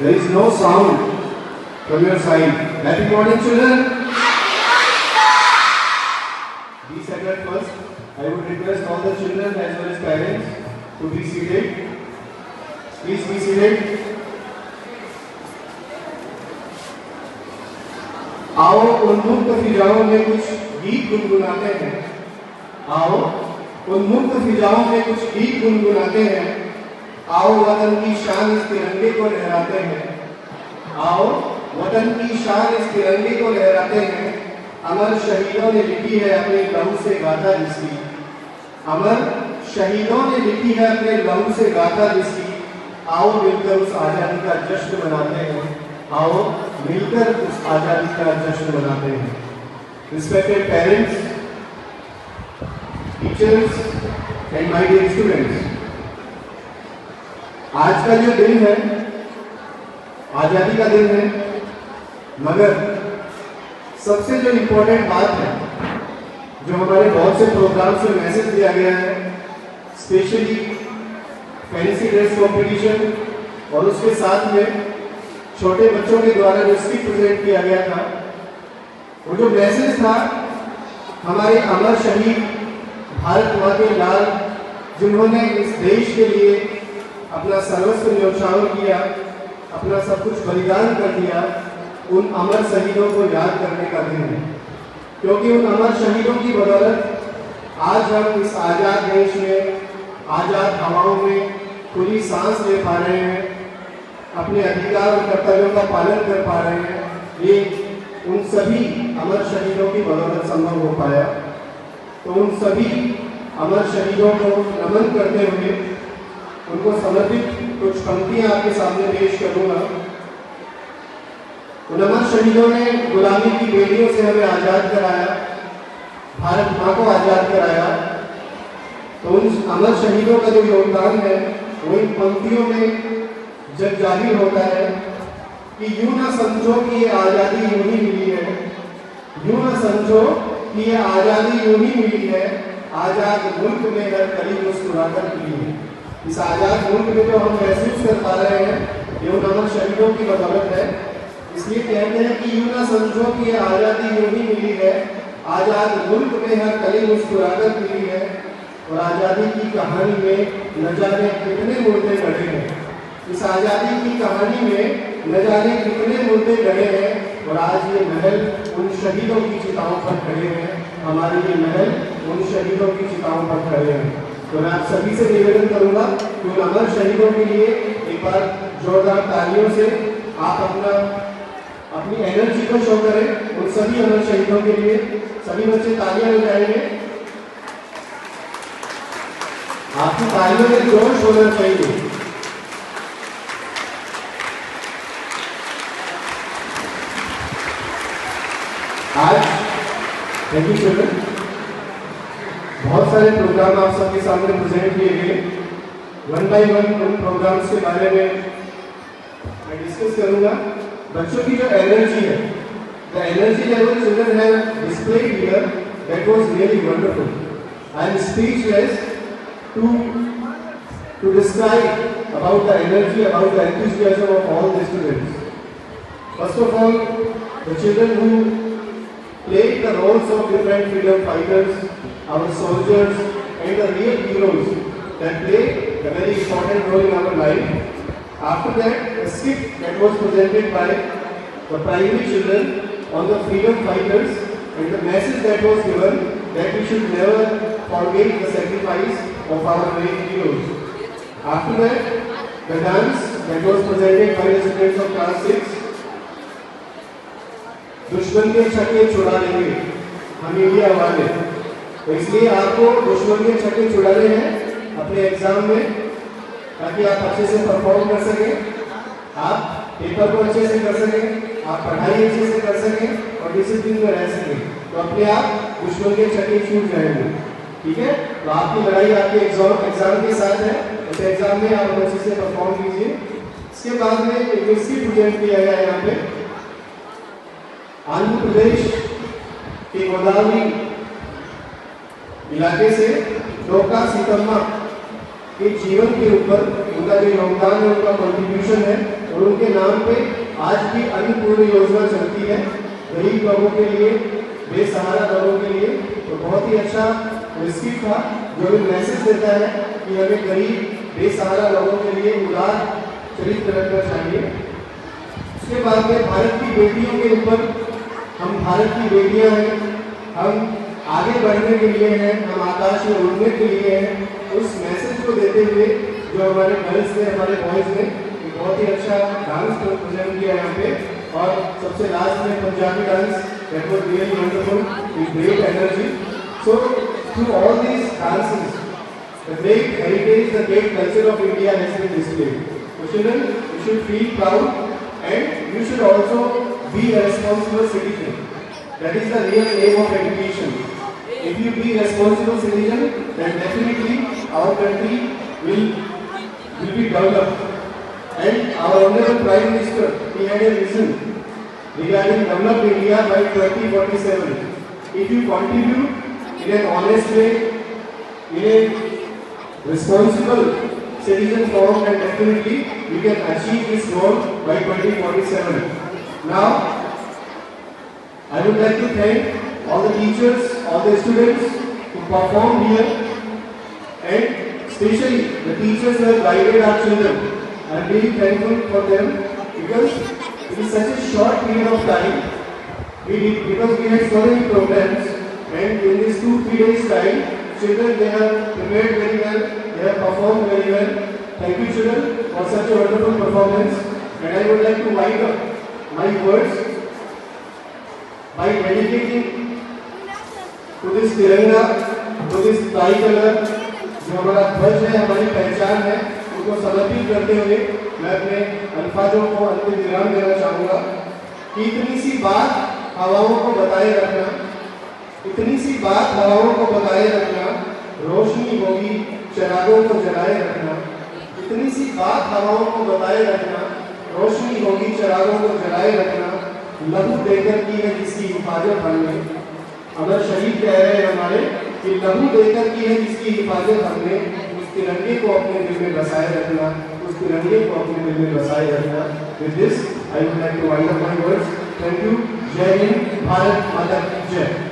There is no sound from your side. Happy morning, children. Be seated first. I would request all the children as well as parents to be seated. Please be seated. आओ उन्मुक्त फिजाओं में कुछ गीत गुनगुनाते हैं। आओ उन्मुक्त फिजाओं में कुछ गीत गुनगुनाते हैं। आओ वतन की शान इस तिरंगे को लहराते हैं। आओ वतन की शान इस तिरंगे को लहराते हैं। अमर शहीदों ने लिखी है अपने लहू से गाथा जिसकी। अमर शहीदों ने लिखी है अपने लहू से गाथा जिसकी। आओ मिलकर उस आजादी का जश्न मनाते हैं। आओ मिलकर उस आजादी का जश्न मनाते हैं। Respected parents, teachers and my dear students, आज का जो दिन है आजादी का दिन है, मगर सबसे जो इम्पोर्टेंट बात है, जो हमारे बहुत से प्रोग्राम से मैसेज दिया गया है, स्पेशली फैंसी ड्रेस कॉम्पिटिशन और उसके साथ में छोटे बच्चों के द्वारा जो स्किट प्रेजेंट किया गया था, वो जो मैसेज था हमारे अमर शहीद भारत माँ के लाल, जिन्होंने इस देश के लिए अपना सर्वस्व न्यौछावर किया, अपना सब कुछ बलिदान कर दिया, उन अमर शहीदों को याद करने का दिन है। क्योंकि उन अमर शहीदों की बदौलत आज हम इस आज़ाद देश में आज़ाद हवाओं में खुली सांस ले पा रहे हैं, अपने अधिकार और कर्तव्यों का पालन कर पा रहे हैं। ये उन सभी अमर शहीदों की बदौलत संभव हो पाया। तो उन सभी अमर शहीदों को नमन करते हुए उनको समर्पित कुछ पंक्तियां आपके सामने पेश करूंगा। उन अमर शहीदों ने गुलामी की बेड़ियों से हमें आज़ाद कराया, भारत माँ को आज़ाद कराया। तो उन अमर शहीदों का जो योगदान है वो इन पंक्तियों में जब जाहिर होता है कि यूं ना समझो कि ये आज़ादी यूं ही मिली है, यूं ना समझो कि ये आज़ादी यूं ही मिली है, आज़ाद मुल्क में हर कली मुस्कुराकर मिली है। इस आज़ाद मुल्क में जो हम महसूस कर पा रहे हैं ये उन अमर शहीदों की बदौलत है। इसलिए कहते हैं कि यूं ना समझो कि ये आज़ादी यूं ही मिली है, आज़ाद मुल्क में हर कली मुस्कुराकर मिली है। और आज़ादी की कहानी में न जाने कितने मुर्दे गड़े हैं, इस आज़ादी की कहानी में न जाने कितने मुर्दे गड़े हैं। और आज ये महल उन शहीदों की चिताओं पर खड़े हैं, हमारे ये महल उन शहीदों की चिताओं पर खड़े हैं। तो मैं आप सभी से निवेदन करूंगा कि उन अमर शहीदों के लिए एक बार जोरदार तालियों से आप अपनी एनर्जी को शो करें। उन सभी अमर शहीदों के लिए सभी बच्चे तालियां बजाएंगे। आपकी तालियों में जोश होना चाहिए। आज थैंक यू चिल्ड्रन, बहुत सारे प्रोग्राम आप सबके सामने प्रेजेंट किए गए। वन बाय वन उन प्रोग्राम्स के बारे में मैं डिस्कस करूंगा। बच्चों की जो एनर्जी है, the energy level children have displayed here, that was really wonderful. I am speechless to describe about the energy, about the enthusiasm of all the students. First of all, the children who played the roles of different freedom fighters, our soldiers and the real heroes that played a very important role in our life. After that, a skit that was presented by the primary children on the freedom fighters and the message that was given that we should never forget the sacrifice of our great heroes. After that, the dance that was presented by the students of class 6, दुश्मन के छक्के छुड़ा लेंगे हम India वाले। तो इसलिए आपको दुश्मन के छक्के छुड़ाने हैं अपने एग्जाम में, ताकि आप अच्छे से परफॉर्म कर सकें, आप पेपर को अच्छे से कर सकें, आप पढ़ाई अच्छे से कर सकें और डिसिप्लिन में रह सकें। तो अपने आप दुश्मन के छक्के छूट जाएंगे। ठीक है, तो आपकी लड़ाई आपके एग्जाम के साथ है। उस एग्जाम में आप अच्छे से परफॉर्म कीजिए। इसके बाद में एक स्किट प्रेजेंट किया गया है यहाँ पे। आंध्र प्रदेश के गोदावरी इलाके से डोका सीतम्मा के जीवन के ऊपर उनका जो योगदान है, उनका कंट्रीब्यूशन है, और उनके नाम पे आज भी अन्नपूर्णा योजना चलती है गरीब लोगों के लिए, बेसहारा लोगों के लिए। तो बहुत ही अच्छा रिस्की था जो भी मैसेज देता है कि हमें गरीब बेसहारा लोगों के लिए उदार चरित्र रखना चाहिए। उसके बाद में भारत की बेटियों के ऊपर, हम भारत की बेटियां हैं, हम आगे बढ़ने के लिए हैं, हम आकाश में उड़ने के लिए हैं। उस मैसेज को देते हुए जो हमारे गर्ल्स ने, हमारे बॉयज ने बहुत ही अच्छा डांस प्रेजेंट किया यहाँ पे, और सबसे लास्ट में Punjabi dance, that was really wonderful with great energy. So through all these dances the great heritage, the great culture of India has been displayed. So children, you should feel proud and you should also be a responsible citizen. That is the real aim of education. If you be a responsible citizen, then definitely our country will be developed. And our Honorable Prime Minister, he had a vision regarding developed India by 2047. If you contribute in an honest way, in a responsible citizen form, and definitely we can achieve this goal by 2047. Now, I would like to thank all the teachers, all the students who performed here, and especially the teachers who have guided our children. I am really thankful for them because it is such a short period of time. Because we had so many programs, and in this 2-3 days time, children, they have prepared very well, they have performed very well. Thank you children for such a wonderful performance, and I would like to wind up my words by dedicating to this Tiranga, to this tricolor, जो हमारा ध्वज है, हमारी पहचान है, उनको समर्पित करते हुए मैं अपने अल्फाजों को अंतिम विराम देना चाहूँगा कि इतनी सी बात हवाओं को बताए रखना, इतनी सी बात हवाओं को बताए रखना, रोशनी होगी चिरागों को जलाए रखना। इतनी सी बात हवाओं को बताए रखना, रोशनी होगी चिरागों को जलाए रखना। लहू देकर की है जिसकी हिफाजत हमने, अमर शहीद कह रहे हैं हमारे कि लहू देकर की है जिसकी हिफाजत हमने, उस तिरंगे को अपने दिल में बसाए रखना, उस तिरंगे को अपने दिल में बसाए रखना। With this, I would like to wind up my words. Thank you. जय हिंद, भारत माता की जय।